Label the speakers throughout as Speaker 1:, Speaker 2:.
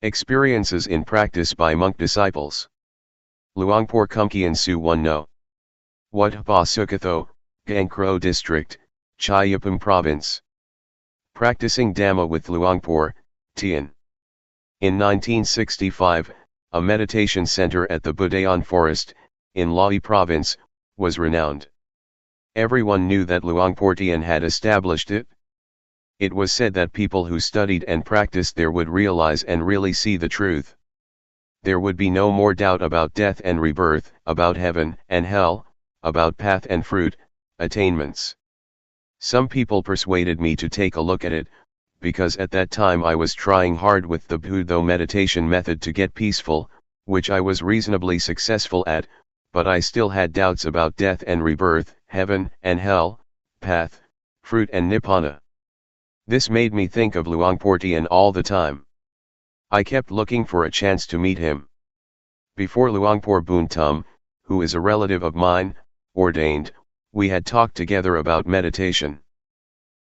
Speaker 1: Experiences in practice by monk disciples. Luangpor Teean Su 1 No. Wat Pa Sukatho, Gangkro District, Chayapum Province. Practicing Dhamma with Luangpor Teean. In 1965, a meditation center at the Budayan Forest, in Lae Province, was renowned. Everyone knew that Luangpor Teean had established it. It was said that people who studied and practiced there would realize and really see the truth. There would be no more doubt about death and rebirth, about heaven and hell, about path and fruit, attainments. Some people persuaded me to take a look at it, because at that time I was trying hard with the Buddha meditation method to get peaceful, which I was reasonably successful at, but I still had doubts about death and rebirth, heaven and hell, path, fruit and nibbana. This made me think of Luangpor Teean all the time. I kept looking for a chance to meet him. Before Luangpor Buntum, who is a relative of mine, ordained, we had talked together about meditation.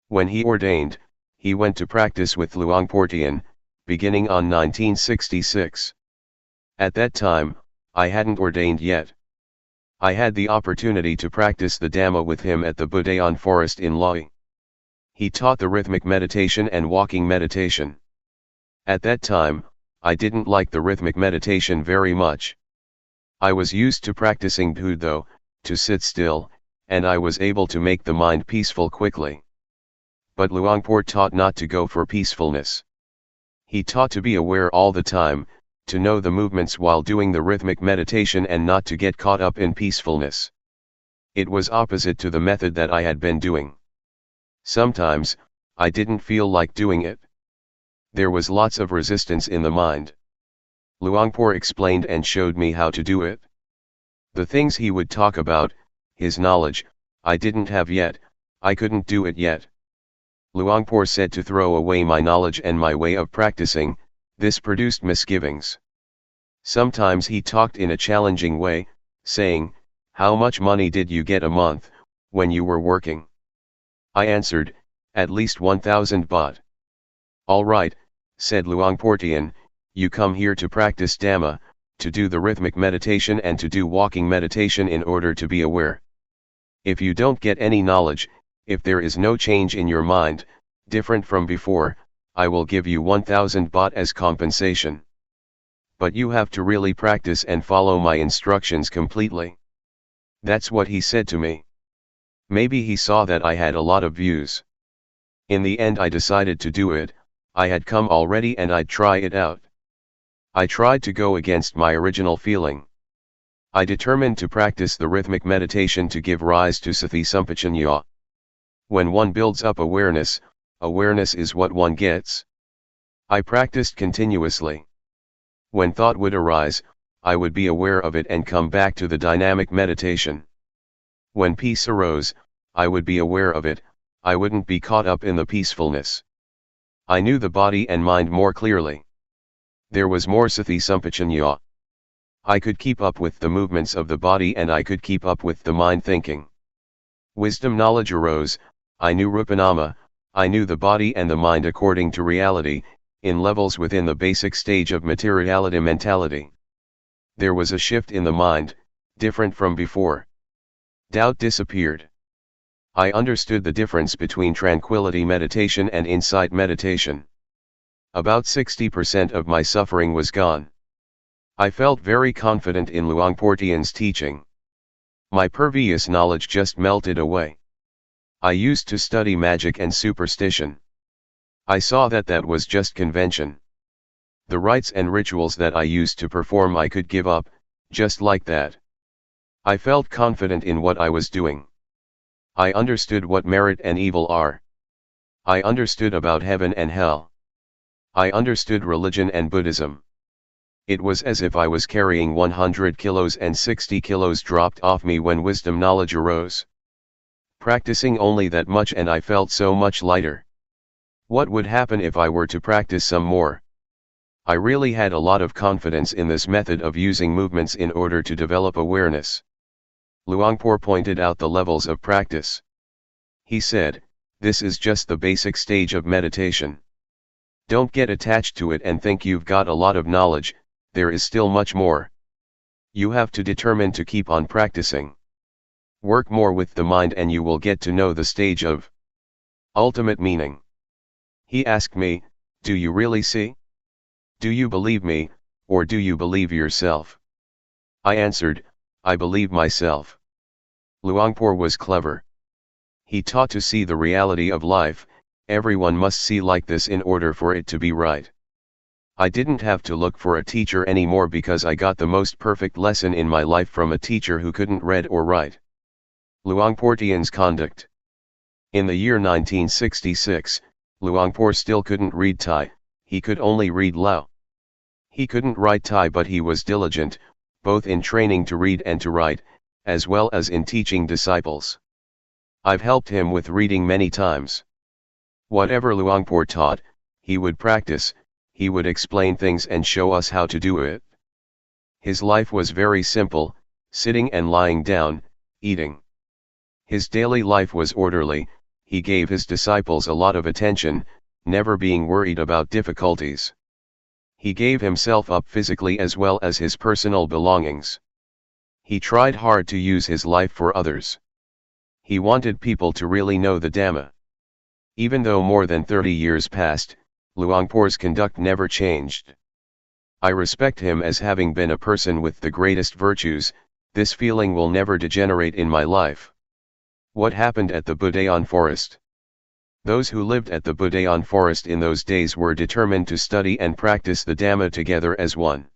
Speaker 1: When he ordained, he went to practice with Luangpor Teean, beginning on 1966. At that time, I hadn't ordained yet. I had the opportunity to practice the Dhamma with him at the Budayan Forest in Lae. He taught the rhythmic meditation and walking meditation. At that time, I didn't like the rhythmic meditation very much. I was used to practicing Buddha, to sit still, and I was able to make the mind peaceful quickly. But Luangpor taught not to go for peacefulness. He taught to be aware all the time, to know the movements while doing the rhythmic meditation and not to get caught up in peacefulness. It was opposite to the method that I had been doing. Sometimes, I didn't feel like doing it. There was lots of resistance in the mind. Luangpor explained and showed me how to do it. The things he would talk about, his knowledge, I didn't have yet, I couldn't do it yet. Luangpor said to throw away my knowledge and my way of practicing, this produced misgivings. Sometimes he talked in a challenging way, saying, "How much money did you get a month, when you were working?" I answered, "At least 1,000 baht." "All right," said Luangpor Teean, "you come here to practice Dhamma, to do the rhythmic meditation and to do walking meditation in order to be aware. If you don't get any knowledge, if there is no change in your mind, different from before, I will give you 1,000 baht as compensation. But you have to really practice and follow my instructions completely." That's what he said to me. Maybe he saw that I had a lot of views. In the end I decided to do it. I had come already and I'd try it out. I tried to go against my original feeling. I determined to practice the rhythmic meditation to give rise to sati sampajanya. When one builds up awareness, awareness is what one gets. I practiced continuously. When thought would arise, I would be aware of it and come back to the dynamic meditation. When peace arose, I would be aware of it, I wouldn't be caught up in the peacefulness. I knew the body and mind more clearly. There was more sati sampajanya. I could keep up with the movements of the body and I could keep up with the mind thinking. Wisdom knowledge arose, I knew rupanama, I knew the body and the mind according to reality, in levels within the basic stage of materiality mentality. There was a shift in the mind, different from before. Doubt disappeared. I understood the difference between tranquility meditation and insight meditation. About 60% of my suffering was gone. I felt very confident in Luangpor Teean's teaching. My previous knowledge just melted away. I used to study magic and superstition. I saw that that was just convention. The rites and rituals that I used to perform I could give up, just like that. I felt confident in what I was doing. I understood what merit and evil are. I understood about heaven and hell. I understood religion and Buddhism. It was as if I was carrying 100 kilos and 60 kilos dropped off me when wisdom knowledge arose. Practicing only that much and I felt so much lighter. What would happen if I were to practice some more? I really had a lot of confidence in this method of using movements in order to develop awareness. Luangpor pointed out the levels of practice. He said, "This is just the basic stage of meditation. Don't get attached to it and think you've got a lot of knowledge, there is still much more. You have to determine to keep on practicing. Work more with the mind and you will get to know the stage of ultimate meaning." He asked me, "Do you really see? Do you believe me, or do you believe yourself?" I answered, "I believe myself." Luangpor was clever. He taught to see the reality of life. Everyone must see like this in order for it to be right. I didn't have to look for a teacher anymore because I got the most perfect lesson in my life from a teacher who couldn't read or write. Luangpor Teean's conduct. In the year 1966, Luangpor still couldn't read Thai, he could only read Lao. He couldn't write Thai but he was diligent, both in training to read and to write, as well as in teaching disciples. I've helped him with reading many times. Whatever Luangpor taught, he would practice, he would explain things and show us how to do it. His life was very simple, sitting and lying down, eating. His daily life was orderly, he gave his disciples a lot of attention, never being worried about difficulties. He gave himself up physically as well as his personal belongings. He tried hard to use his life for others. He wanted people to really know the Dhamma. Even though more than 30 years passed, Luangpor's conduct never changed. I respect him as having been a person with the greatest virtues. This feeling will never degenerate in my life. What happened at the Budayan forest? Those who lived at the Budayan forest in those days were determined to study and practice the Dhamma together as one.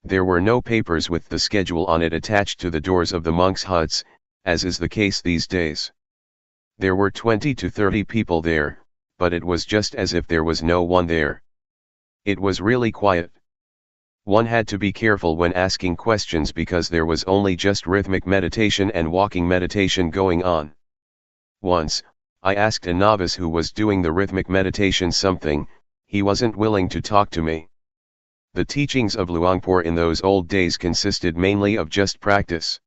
Speaker 1: There were no papers with the schedule on it attached to the doors of the monks' huts, as is the case these days. There were 20 to 30 people there, but it was just as if there was no one there. It was really quiet. One had to be careful when asking questions because there was only just rhythmic meditation and walking meditation going on. Once, I asked a novice who was doing the rhythmic meditation something, he wasn't willing to talk to me. The teachings of Luangpor in those old days consisted mainly of just practice.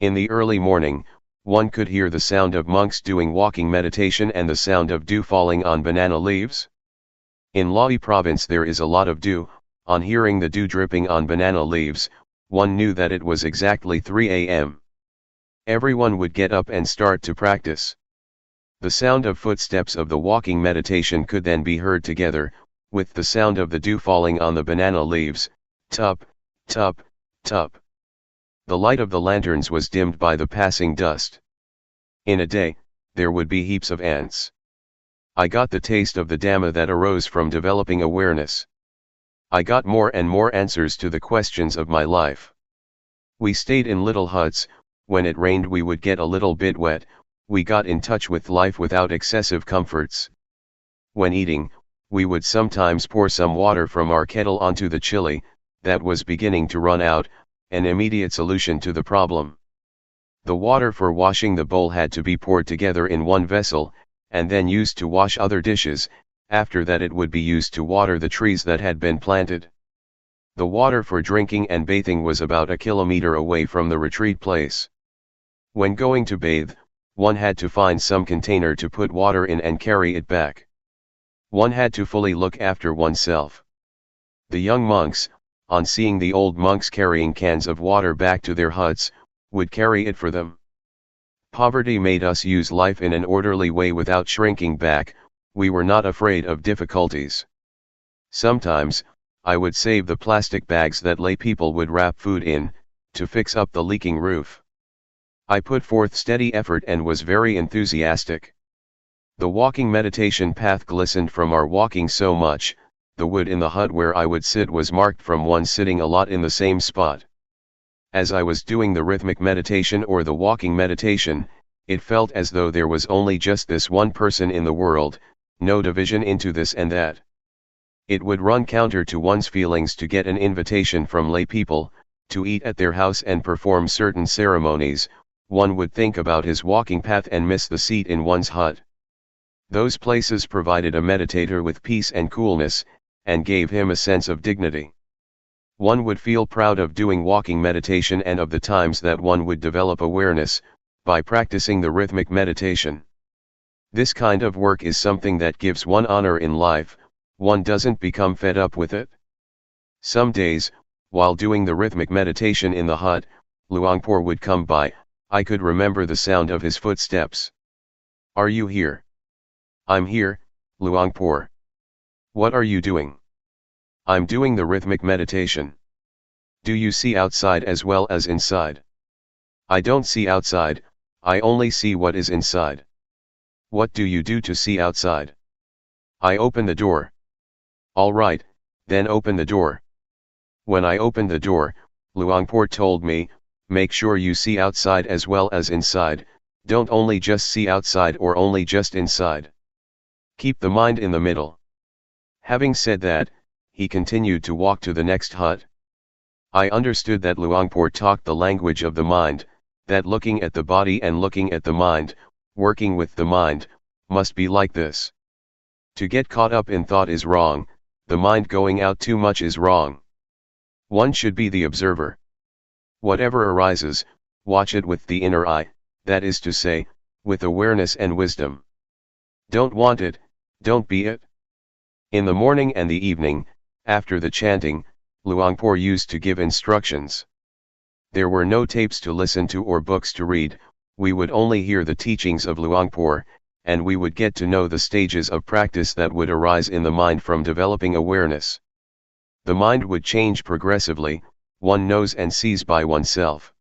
Speaker 1: In the early morning, one could hear the sound of monks doing walking meditation and the sound of dew falling on banana leaves. In Lae province there is a lot of dew. On hearing the dew dripping on banana leaves, one knew that it was exactly 3 a.m. Everyone would get up and start to practice. The sound of footsteps of the walking meditation could then be heard together, with the sound of the dew falling on the banana leaves, tup, tup, tup. The light of the lanterns was dimmed by the passing dust. In a day, there would be heaps of ants. I got the taste of the Dhamma that arose from developing awareness. I got more and more answers to the questions of my life. We stayed in little huts. When it rained we would get a little bit wet. We got in touch with life without excessive comforts. When eating, we would sometimes pour some water from our kettle onto the chili that was beginning to run out, an immediate solution to the problem. The water for washing the bowl had to be poured together in one vessel, and then used to wash other dishes. After that it would be used to water the trees that had been planted. The water for drinking and bathing was about a kilometer away from the retreat place. When going to bathe, one had to find some container to put water in and carry it back. One had to fully look after oneself. The young monks, on seeing the old monks carrying cans of water back to their huts, would carry it for them. Poverty made us use life in an orderly way without shrinking back. We were not afraid of difficulties. Sometimes, I would save the plastic bags that lay people would wrap food in, to fix up the leaking roof. I put forth steady effort and was very enthusiastic. The walking meditation path glistened from our walking so much. The wood in the hut where I would sit was marked from one sitting a lot in the same spot. As I was doing the rhythmic meditation or the walking meditation, It felt as though there was only just this one person in the world, no division into this and that. It would run counter to one's feelings to get an invitation from lay people, to eat at their house and perform certain ceremonies. One would think about his walking path and miss the seat in one's hut. Those places provided a meditator with peace and coolness, and gave him a sense of dignity. One would feel proud of doing walking meditation and of the times that one would develop awareness, by practicing the rhythmic meditation. This kind of work is something that gives one honor in life. One doesn't become fed up with it. Some days, while doing the rhythmic meditation in the hut, Luangpor would come by. I could remember the sound of his footsteps. "Are you here?" "I'm here, Luangpor." "What are you doing?" "I'm doing the rhythmic meditation." "Do you see outside as well as inside?" "I don't see outside, I only see what is inside." "What do you do to see outside?" "I open the door." "All right, then open the door." When I opened the door, Luangpor told me, "Make sure you see outside as well as inside, don't only just see outside or only just inside. Keep the mind in the middle." Having said that, he continued to walk to the next hut. I understood that Luangpor talked the language of the mind, that looking at the body and looking at the mind, working with the mind, must be like this. To get caught up in thought is wrong, the mind going out too much is wrong. One should be the observer. Whatever arises, watch it with the inner eye, that is to say, with awareness and wisdom. Don't want it, don't be it. In the morning and the evening, after the chanting, Luangpor used to give instructions. There were no tapes to listen to or books to read, we would only hear the teachings of Luangpor, and we would get to know the stages of practice that would arise in the mind from developing awareness. The mind would change progressively, one knows and sees by oneself.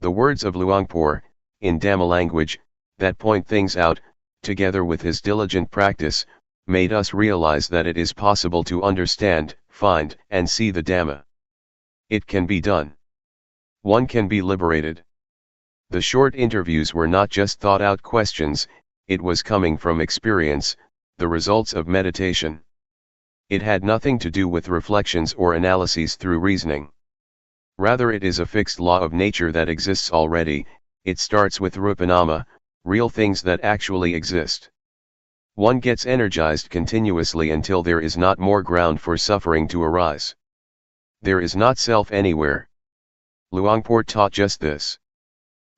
Speaker 1: The words of Luangpor, in Dhamma language, that point things out, together with his diligent practice, made us realize that it is possible to understand, find, and see the Dhamma. It can be done. One can be liberated. The short interviews were not just thought-out questions, it was coming from experience, the results of meditation. It had nothing to do with reflections or analyses through reasoning. Rather, it is a fixed law of nature that exists already. It starts with rupanama, real things that actually exist. One gets energized continuously until there is not more ground for suffering to arise. There is not self anywhere. Luangpor taught just this.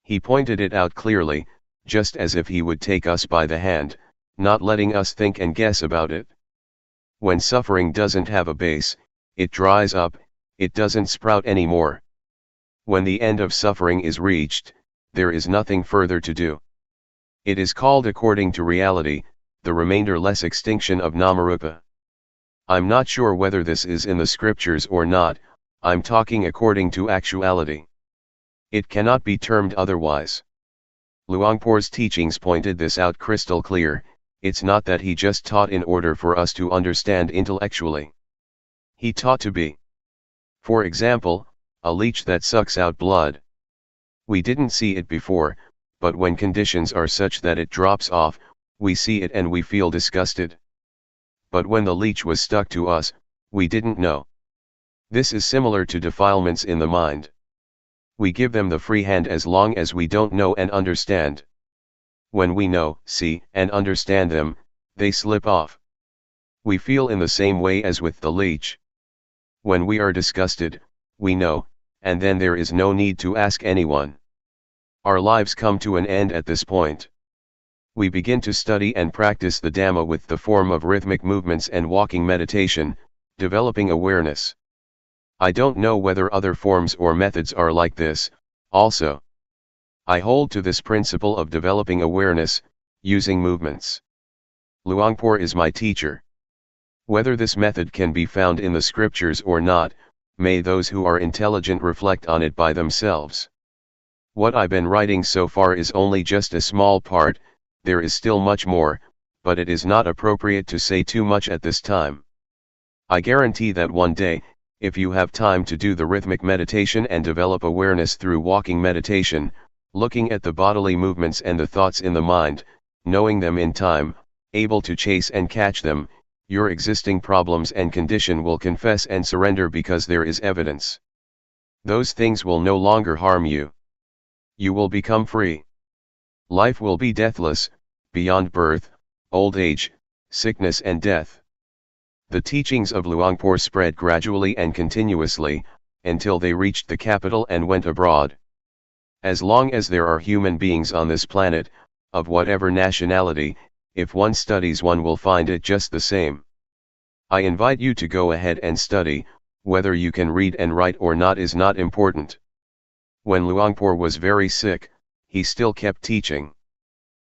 Speaker 1: He pointed it out clearly, just as if he would take us by the hand, not letting us think and guess about it. When suffering doesn't have a base, it dries up, it doesn't sprout anymore. When the end of suffering is reached, there is nothing further to do. It is called according to reality, the remainder-less extinction of Namarupa. I'm not sure whether this is in the scriptures or not, I'm talking according to actuality. It cannot be termed otherwise. Luangpor's teachings pointed this out crystal clear. It's not that he just taught in order for us to understand intellectually. He taught to be. For example, a leech that sucks out blood. We didn't see it before, but when conditions are such that it drops off, we see it and we feel disgusted. But when the leech was stuck to us, we didn't know. This is similar to defilements in the mind. We give them the free hand as long as we don't know and understand. When we know, see, and understand them, they slip off. We feel in the same way as with the leech. When we are disgusted, we know, and then there is no need to ask anyone. Our lives come to an end at this point. We begin to study and practice the Dhamma with the form of rhythmic movements and walking meditation, developing awareness. I don't know whether other forms or methods are like this, also. I hold to this principle of developing awareness, using movements. Luangpor is my teacher. Whether this method can be found in the scriptures or not, may those who are intelligent reflect on it by themselves. What I've been writing so far is only just a small part, there is still much more, but it is not appropriate to say too much at this time. I guarantee that one day, if you have time to do the rhythmic meditation and develop awareness through walking meditation, looking at the bodily movements and the thoughts in the mind, knowing them in time, able to chase and catch them, your existing problems and condition will confess and surrender because there is evidence. Those things will no longer harm you. You will become free. Life will be deathless, beyond birth, old age, sickness and death. The teachings of Luangpor spread gradually and continuously, until they reached the capital and went abroad. As long as there are human beings on this planet, of whatever nationality, if one studies one will find it just the same. I invite you to go ahead and study, whether you can read and write or not is not important. When Luangpor was very sick, he still kept teaching.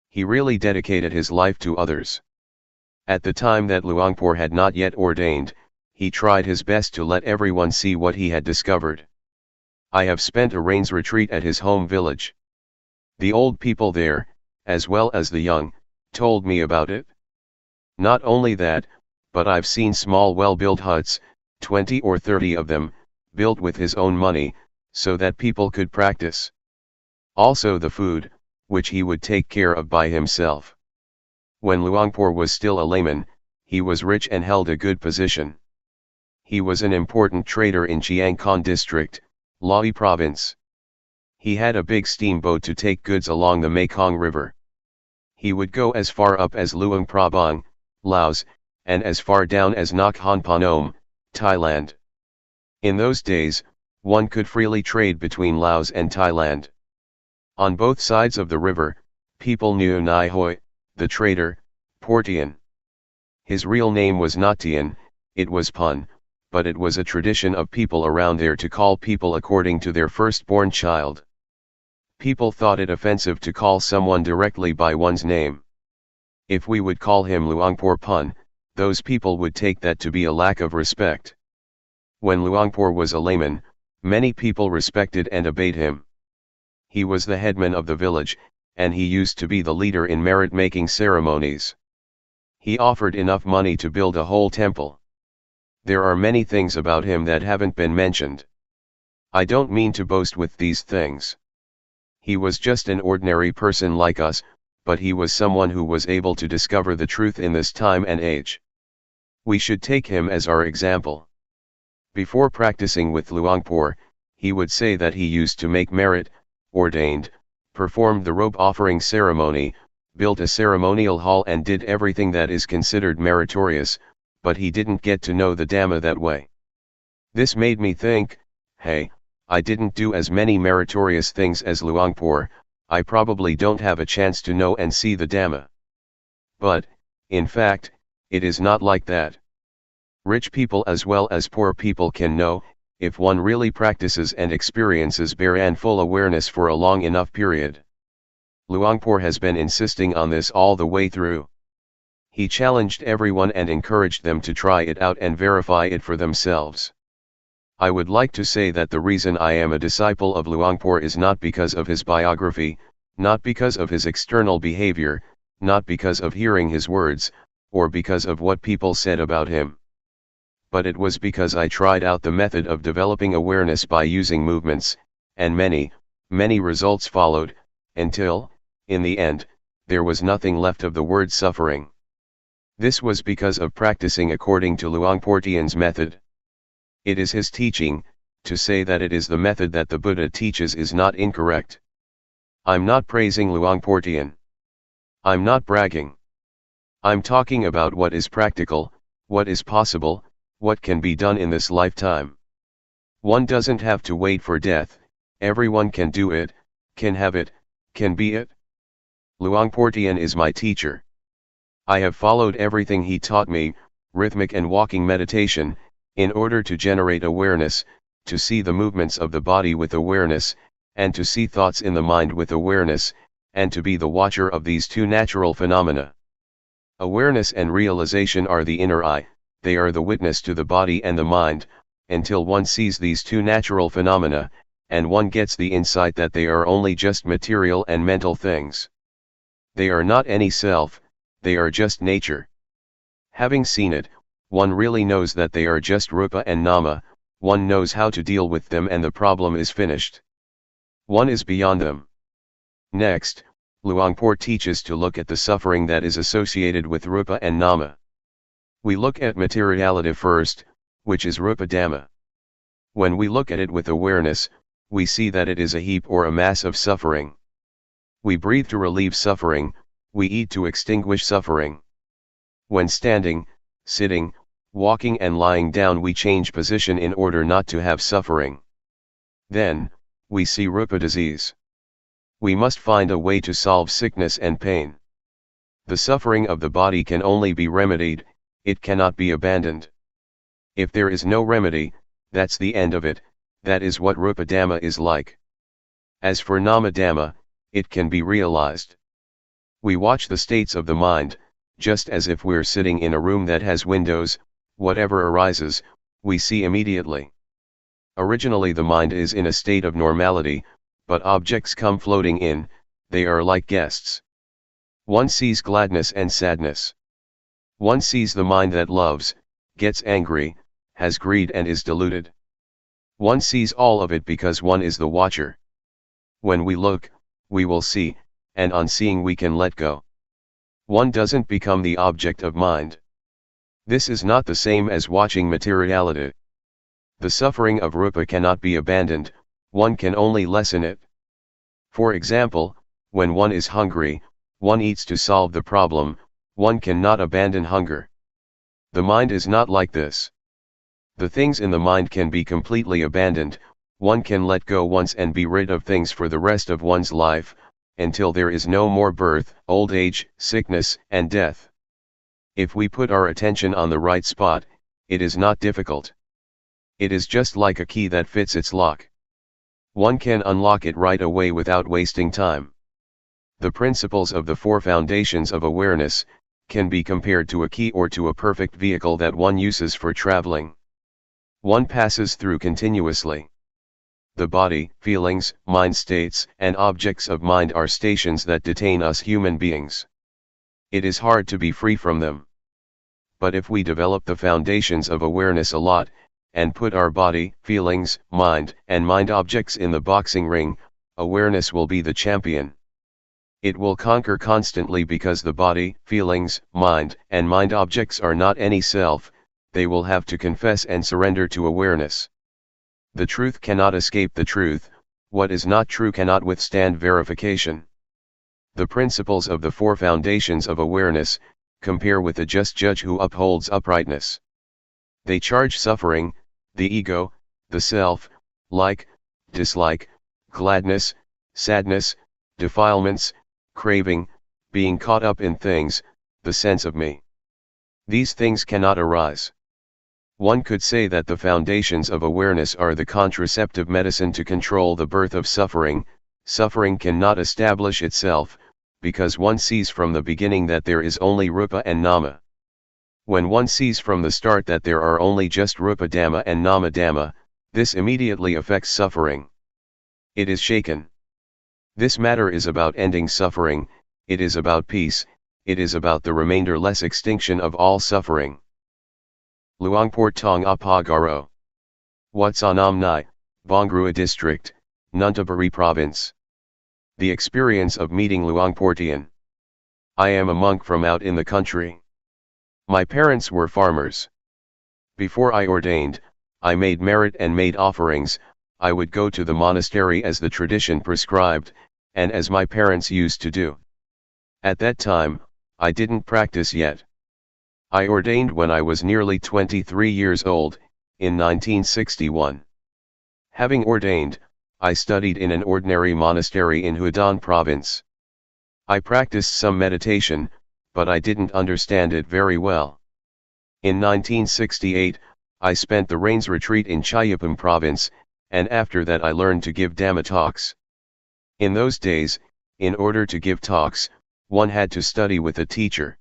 Speaker 1: He really dedicated his life to others. At the time that Luangpor had not yet ordained, he tried his best to let everyone see what he had discovered. I have spent a rains retreat at his home village. The old people there, as well as the young, told me about it. Not only that, but I've seen small well-built huts, 20 or 30 of them, built with his own money, so that people could practice. Also the food, which he would take care of by himself. When Luangpor was still a layman, he was rich and held a good position. He was an important trader in Chiang Khon district, Lae province. He had a big steamboat to take goods along the Mekong River. He would go as far up as Luang Prabang, Laos, and as far down as Nakhon Phanom, Thailand. In those days, one could freely trade between Laos and Thailand. On both sides of the river, people knew Nai Hoi, the trader, Portian. His real name was not Teean, it was Pun, but it was a tradition of people around there to call people according to their firstborn child. People thought it offensive to call someone directly by one's name. If we would call him Luangpor Pun, those people would take that to be a lack of respect. When Luangpor was a layman, many people respected and obeyed him. He was the headman of the village, and he used to be the leader in merit-making ceremonies. He offered enough money to build a whole temple. There are many things about him that haven't been mentioned. I don't mean to boast with these things. He was just an ordinary person like us, but he was someone who was able to discover the truth in this time and age. We should take him as our example. Before practicing with Luangpor, he would say that he used to make merit, ordained, performed the robe offering ceremony, built a ceremonial hall and did everything that is considered meritorious, but he didn't get to know the Dhamma that way. This made me think, hey, I didn't do as many meritorious things as Luangpor, I probably don't have a chance to know and see the Dhamma. But, in fact, it is not like that. Rich people as well as poor people can know, if one really practices and experiences bare and full awareness for a long enough period. Luangpor has been insisting on this all the way through. He challenged everyone and encouraged them to try it out and verify it for themselves. I would like to say that the reason I am a disciple of Luangpor is not because of his biography, not because of his external behavior, not because of hearing his words, or because of what people said about him. But it was because I tried out the method of developing awareness by using movements, and many results followed, until, in the end, there was nothing left of the word suffering. This was because of practicing according to Luangpor Teean's method. It is his teaching, to say that it is the method that the Buddha teaches is not incorrect. I'm not praising Luangpor Teean. I'm not bragging. I'm talking about what is practical, what is possible, what can be done in this lifetime. One doesn't have to wait for death, everyone can do it, can have it, can be it. Luangpor Teean is my teacher. I have followed everything he taught me, rhythmic and walking meditation, in order to generate awareness, to see the movements of the body with awareness, and to see thoughts in the mind with awareness, and to be the watcher of these two natural phenomena. Awareness and realization are the inner eye, they are the witness to the body and the mind, until one sees these two natural phenomena, and one gets the insight that they are only just material and mental things. They are not any self, they are just nature. Having seen it, one really knows that they are just rupa and nama, one knows how to deal with them and the problem is finished. One is beyond them. Next, Luangpor teaches to look at the suffering that is associated with rupa and nama. We look at materiality first, which is rupa dhamma. When we look at it with awareness, we see that it is a heap or a mass of suffering. We breathe to relieve suffering, we eat to extinguish suffering. When standing, sitting, walking and lying down we change position in order not to have suffering. Then, we see rupa disease. We must find a way to solve sickness and pain. The suffering of the body can only be remedied, it cannot be abandoned. If there is no remedy, that's the end of it, that is what rupa dhamma is like. As for nama dhamma, it can be realized. We watch the states of the mind, just as if we're sitting in a room that has windows, whatever arises, we see immediately. Originally the mind is in a state of normality, but objects come floating in, they are like guests. One sees gladness and sadness. One sees the mind that loves, gets angry, has greed and is deluded. One sees all of it because one is the watcher. When we look, we will see, and on seeing we can let go. One doesn't become the object of mind. This is not the same as watching materiality. The suffering of rupa cannot be abandoned, one can only lessen it. For example, when one is hungry, one eats to solve the problem, one cannot abandon hunger. The mind is not like this. The things in the mind can be completely abandoned, one can let go once and be rid of things for the rest of one's life, until there is no more birth, old age, sickness, and death. If we put our attention on the right spot, it is not difficult. It is just like a key that fits its lock. One can unlock it right away without wasting time. The principles of the four foundations of awareness can be compared to a key or to a perfect vehicle that one uses for traveling. One passes through continuously. The body, feelings, mind states, and objects of mind are stations that detain us human beings. It is hard to be free from them. But if we develop the foundations of awareness a lot, and put our body, feelings, mind, and mind objects in the boxing ring, awareness will be the champion. It will conquer constantly because the body, feelings, mind, and mind objects are not any self, they will have to confess and surrender to awareness. The truth cannot escape the truth, what is not true cannot withstand verification. The principles of the four foundations of awareness compare with a just judge who upholds uprightness. They charge suffering, the ego, the self, like, dislike, gladness, sadness, defilements, craving, being caught up in things, the sense of me. These things cannot arise. One could say that the foundations of awareness are the contraceptive medicine to control the birth of suffering. Suffering cannot establish itself, because one sees from the beginning that there is only rupa and nama. When one sees from the start that there are only just rupa dhamma and nama dhamma, this immediately affects suffering. It is shaken. This matter is about ending suffering, it is about peace, it is about the remainder-less extinction of all suffering. Luangpor Teean Apagaro. Watsanam Nai, Bongrua District, Nuntaburi Province. The experience of meeting Luangpor Teean. I am a monk from out in the country. My parents were farmers. Before I ordained, I made merit and made offerings. I would go to the monastery as the tradition prescribed, and as my parents used to do. At that time, I didn't practice yet. I ordained when I was nearly 23 years old, in 1961. Having ordained, I studied in an ordinary monastery in Hudan province. I practiced some meditation, but I didn't understand it very well. In 1968, I spent the Rains retreat in Chayapam province, and after that I learned to give Dhamma talks. In those days, in order to give talks, one had to study with a teacher.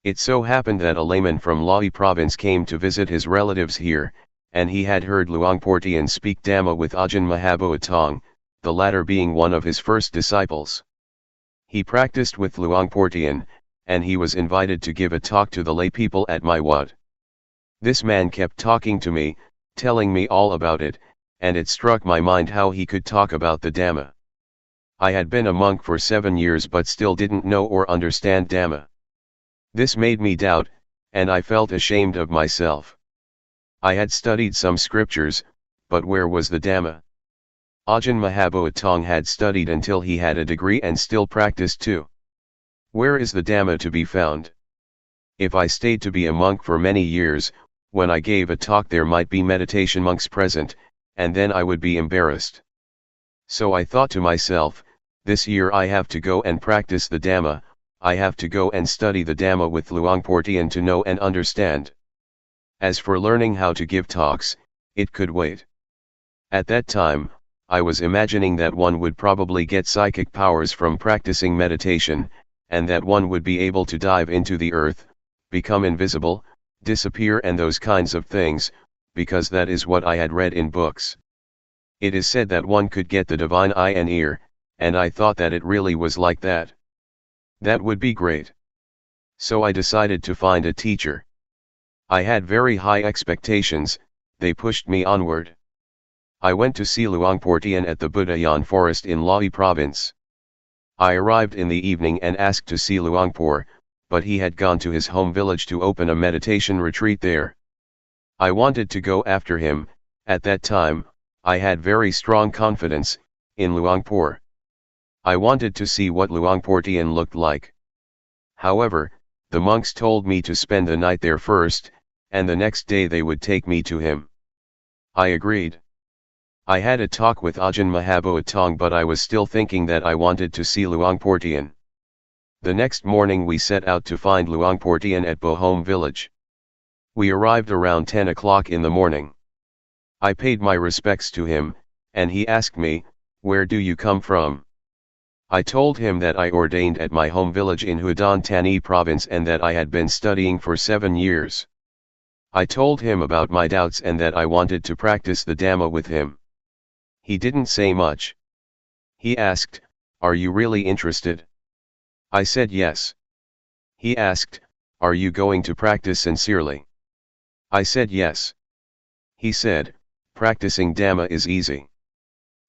Speaker 1: It so happened that a layman from Lahi province came to visit his relatives here, and he had heard Luangpor Teean speak Dhamma with Ajahn Mahaboatong, the latter being one of his first disciples. He practiced with Luangpor Teean, and he was invited to give a talk to the lay people at my wat. This man kept talking to me, telling me all about it, and it struck my mind how he could talk about the Dhamma. I had been a monk for 7 years but still didn't know or understand Dhamma. This made me doubt, and I felt ashamed of myself. I had studied some scriptures, but where was the Dhamma? Ajahn Mahabodhi had studied until he had a degree and still practiced too. Where is the Dhamma to be found? If I stayed to be a monk for many years, when I gave a talk there might be meditation monks present, and then I would be embarrassed. So I thought to myself, this year I have to go and practice the Dhamma, I have to go and study the Dhamma with Luangpor Teean to know and understand. As for learning how to give talks, it could wait. At that time, I was imagining that one would probably get psychic powers from practicing meditation, and that one would be able to dive into the earth, become invisible, disappear and those kinds of things, because that is what I had read in books. It is said that one could get the divine eye and ear, and I thought that it really was like that. That would be great. So I decided to find a teacher. I had very high expectations, they pushed me onward. I went to see Luangpor Teean at the Budayan forest in Lahi province. I arrived in the evening and asked to see Luangpor, but he had gone to his home village to open a meditation retreat there. I wanted to go after him. At that time, I had very strong confidence in Luangpor. I wanted to see what Luangpor Teean looked like. However, the monks told me to spend the night there first, and the next day they would take me to him. I agreed. I had a talk with Ajahn Mahabodhi but I was still thinking that I wanted to see Luangpor Teean. The next morning we set out to find Luangpor Teean at Bohom village. We arrived around 10 o'clock in the morning. I paid my respects to him, and he asked me, "Where do you come from?" I told him that I ordained at my home village in Udon Thani province and that I had been studying for 7 years. I told him about my doubts and that I wanted to practice the Dhamma with him. He didn't say much. He asked, "Are you really interested?" I said yes. He asked, "Are you going to practice sincerely?" I said yes. He said, "Practicing Dhamma is easy.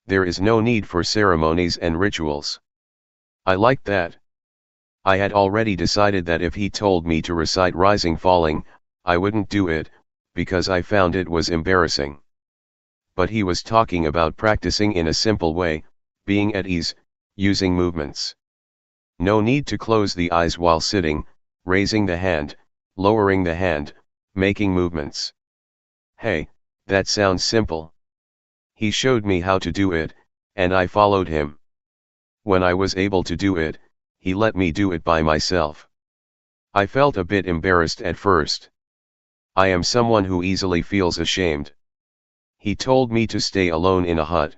Speaker 1: There is no need for ceremonies and rituals." I liked that. I had already decided that if he told me to recite rising falling, I wouldn't do it, because I found it was embarrassing. But he was talking about practicing in a simple way, being at ease, using movements. No need to close the eyes while sitting, raising the hand, lowering the hand, making movements. Hey, that sounds simple. He showed me how to do it, and I followed him. When I was able to do it, he let me do it by myself. I felt a bit embarrassed at first. I am someone who easily feels ashamed. He told me to stay alone in a hut.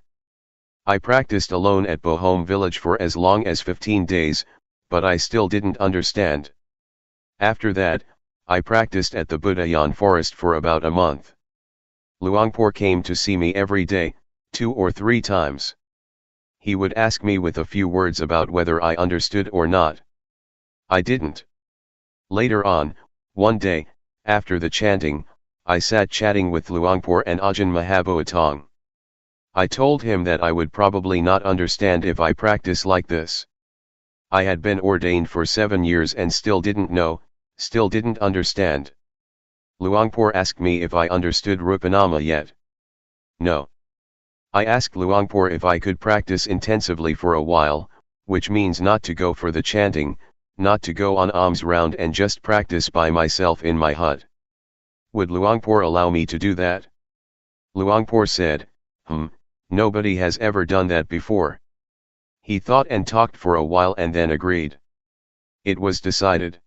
Speaker 1: I practiced alone at Bohom village for as long as 15 days, but I still didn't understand. After that, I practiced at the Budayan forest for about a month. Luangpor came to see me every day, 2 or 3 times. He would ask me with a few words about whether I understood or not. I didn't. Later on, one day, after the chanting, I sat chatting with Luangpor and Ajahn Mahabodhi. I told him that I would probably not understand if I practice like this. I had been ordained for 7 years and still didn't know, still didn't understand. Luangpor asked me if I understood Rupanama yet. No. I asked Luangpor if I could practice intensively for a while, which means not to go for the chanting, not to go on alms round and just practice by myself in my hut. Would Luangpor allow me to do that? Luangpor said, nobody has ever done that before. He thought and talked for a while and then agreed. It was decided.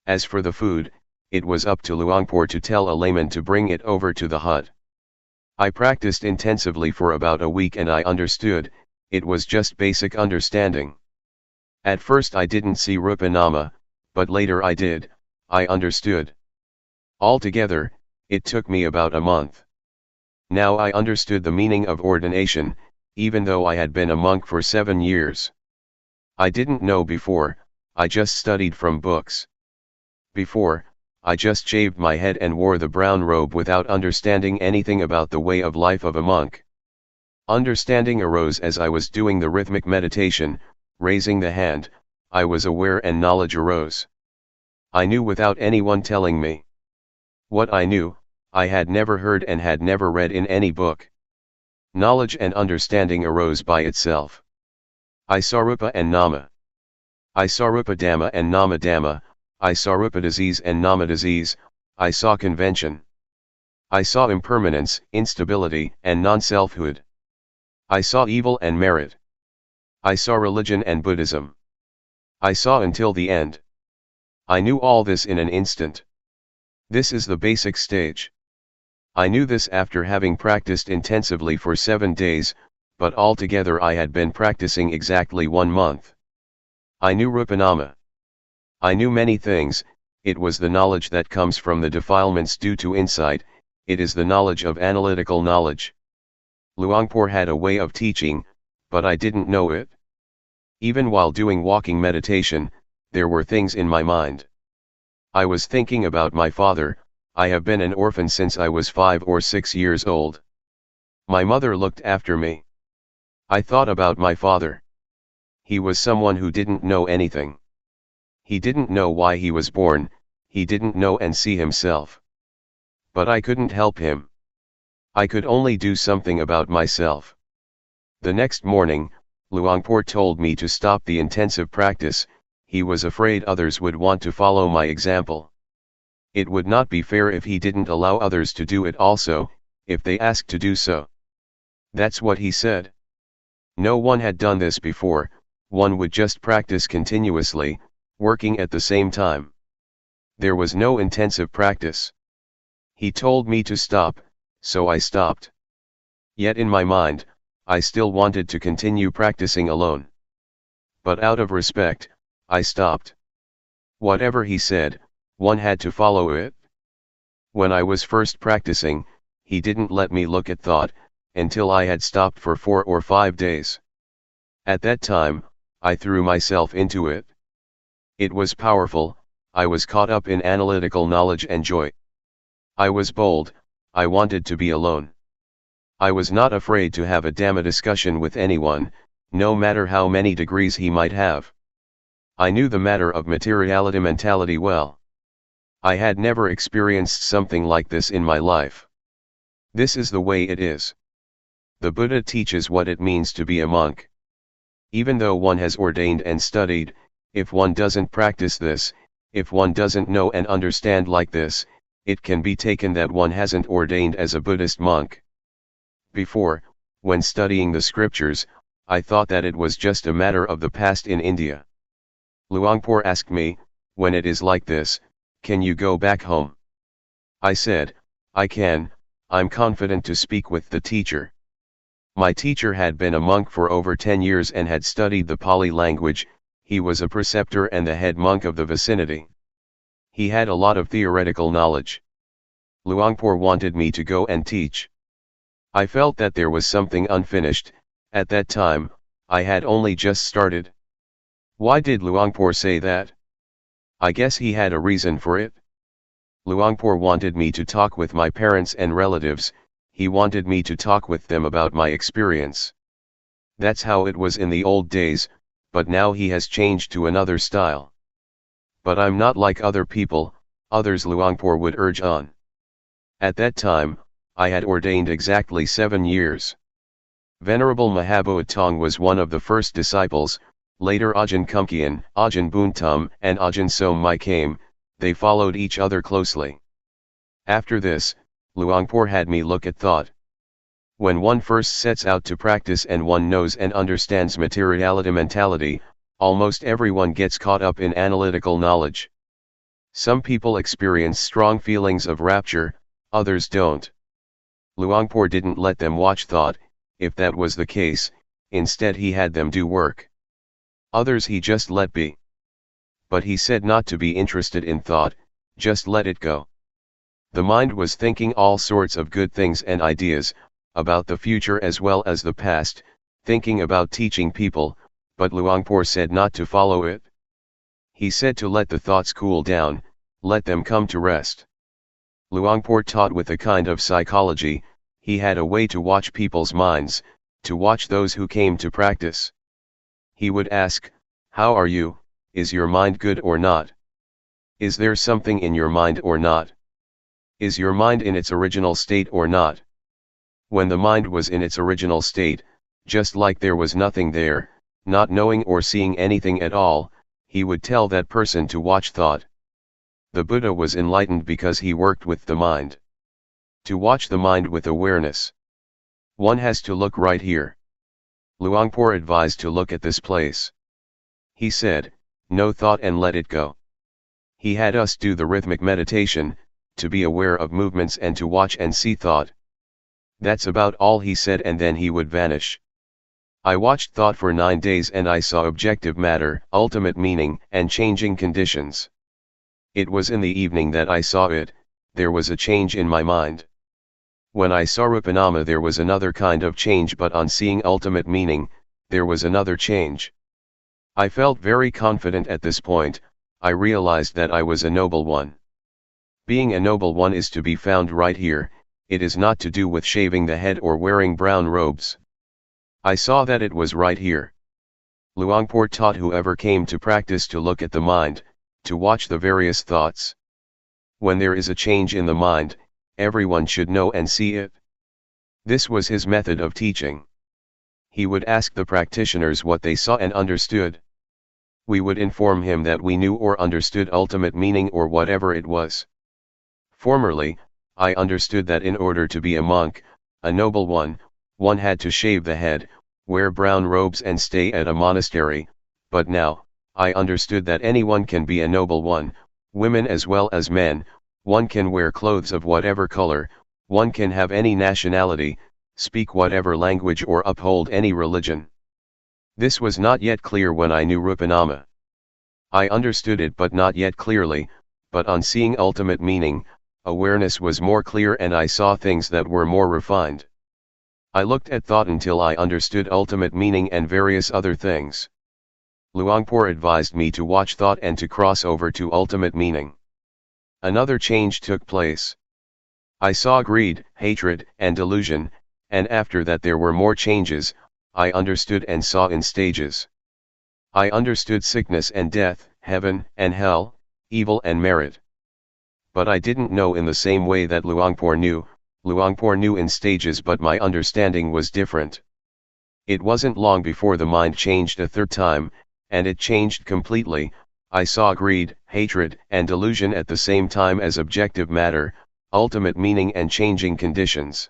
Speaker 1: As for the food, it was up to Luangpor to tell a layman to bring it over to the hut. I practiced intensively for about a week and I understood, it was just basic understanding. At first I didn't see Rupanama, but later I did, I understood. Altogether, it took me about a month. Now I understood the meaning of ordination, even though I had been a monk for 7 years. I didn't know before, I just studied from books. Before, I just shaved my head and wore the brown robe without understanding anything about the way of life of a monk. Understanding arose as I was doing the rhythmic meditation, raising the hand, I was aware and knowledge arose. I knew without anyone telling me. What I knew, I had never heard and had never read in any book. Knowledge and understanding arose by itself. I saw Rupa and Nama. I saw Rupa Dhamma and Nama Dhamma, I saw Rupa disease and Nama disease, I saw convention. I saw impermanence, instability, and non-selfhood. I saw evil and merit. I saw religion and Buddhism. I saw until the end. I knew all this in an instant. This is the basic stage. I knew this after having practiced intensively for 7 days, but altogether I had been practicing exactly 1 month. I knew Rupanama. I knew many things. It was the knowledge that comes from the defilements due to insight, it is the knowledge of analytical knowledge. Luangpor had a way of teaching, but I didn't know it. Even while doing walking meditation, there were things in my mind. I was thinking about my father. I have been an orphan since I was 5 or 6 years old. My mother looked after me. I thought about my father. He was someone who didn't know anything. He didn't know why he was born, he didn't know and see himself. But I couldn't help him. I could only do something about myself. The next morning, Luangpor told me to stop the intensive practice. He was afraid others would want to follow my example. It would not be fair if he didn't allow others to do it also, if they asked to do so. That's what he said. No one had done this before, one would just practice continuously, working at the same time. There was no intensive practice. He told me to stop, so I stopped. Yet in my mind, I still wanted to continue practicing alone. But out of respect, I stopped. Whatever he said, one had to follow it. When I was first practicing, he didn't let me look at thought, until I had stopped for 4 or 5 days. At that time, I threw myself into it. It was powerful, I was caught up in analytical knowledge and joy. I was bold, I wanted to be alone. I was not afraid to have a Dhamma discussion with anyone, no matter how many degrees he might have. I knew the matter of materiality mentality well. I had never experienced something like this in my life. This is the way it is. The Buddha teaches what it means to be a monk. Even though one has ordained and studied, if one doesn't practice this, if one doesn't know and understand like this, it can be taken that one hasn't ordained as a Buddhist monk. Before, when studying the scriptures, I thought that it was just a matter of the past in India. Luangpor asked me, when it is like this, can you go back home? I said, I can, I'm confident to speak with the teacher. My teacher had been a monk for over 10 years and had studied the Pali language, he was a preceptor and the head monk of the vicinity. He had a lot of theoretical knowledge. Luangpor wanted me to go and teach. I felt that there was something unfinished. At that time, I had only just started. Why did Luangpor say that? I guess he had a reason for it. Luangpor wanted me to talk with my parents and relatives, he wanted me to talk with them about my experience. That's how it was in the old days, but now he has changed to another style. But I'm not like other people, others Luangpor would urge on. At that time, I had ordained exactly 7 years. Venerable Mahabhuatong was one of the first disciples, later Ajahn Kumkian, Ajahn Buntum and Ajahn Somai came, they followed each other closely. After this, Luangpor had me look at thought. When one first sets out to practice and one knows and understands materiality mentality, almost everyone gets caught up in analytical knowledge. Some people experience strong feelings of rapture, others don't. Luangpor didn't let them watch thought, if that was the case, instead he had them do work. Others he just let be. But he said not to be interested in thought, just let it go. The mind was thinking all sorts of good things and ideas, about the future as well as the past, thinking about teaching people, but Luangpor said not to follow it. He said to let the thoughts cool down, let them come to rest. Luangpor taught with a kind of psychology, he had a way to watch people's minds, to watch those who came to practice. He would ask, "How are you? Is your mind good or not? Is there something in your mind or not? Is your mind in its original state or not?" When the mind was in its original state, just like there was nothing there, not knowing or seeing anything at all, he would tell that person to watch thought. The Buddha was enlightened because he worked with the mind. To watch the mind with awareness, one has to look right here. Luangpor advised to look at this place. He said, "No thought and let it go." He had us do the rhythmic meditation, to be aware of movements and to watch and see thought. That's about all he said, and then he would vanish. I watched thought for 9 days and I saw objective matter, ultimate meaning, and changing conditions. It was in the evening that I saw it. There was a change in my mind. When I saw Rupanama there was another kind of change, but on seeing ultimate meaning, there was another change. I felt very confident at this point. I realized that I was a noble one. Being a noble one is to be found right here. It is not to do with shaving the head or wearing brown robes. I saw that it was right here. Luangpor taught whoever came to practice to look at the mind, to watch the various thoughts. When there is a change in the mind, everyone should know and see it. This was his method of teaching. He would ask the practitioners what they saw and understood. We would inform him that we knew or understood ultimate meaning or whatever it was. Formerly, I understood that in order to be a monk, a noble one had to shave the head, wear brown robes and stay at a monastery, but now, I understood that anyone can be a noble one, women as well as men. One can wear clothes of whatever color, one can have any nationality, speak whatever language or uphold any religion. This was not yet clear when I knew Rupanama. I understood it but not yet clearly, but on seeing ultimate meaning, awareness was more clear and I saw things that were more refined. I looked at thought until I understood ultimate meaning and various other things. Luangpor advised me to watch thought and to cross over to ultimate meaning. Another change took place. I saw greed, hatred, and delusion, and after that there were more changes. I understood and saw in stages. I understood sickness and death, heaven and hell, evil and merit. But I didn't know in the same way that Luangpor knew. Luangpor knew in stages, but my understanding was different. It wasn't long before the mind changed a third time, and it changed completely. I saw greed, hatred, and delusion at the same time as objective matter, ultimate meaning and changing conditions.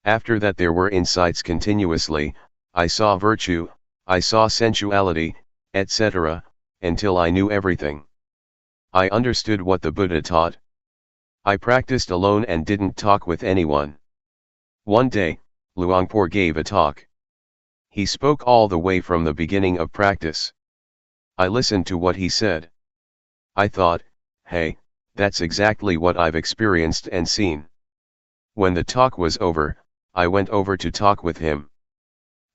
Speaker 1: After that there were insights continuously. I saw virtue, I saw sensuality, etc., until I knew everything. I understood what the Buddha taught. I practiced alone and didn't talk with anyone. One day, Luangpor gave a talk. He spoke all the way from the beginning of practice. I listened to what he said. I thought, hey, that's exactly what I've experienced and seen. When the talk was over, I went over to talk with him.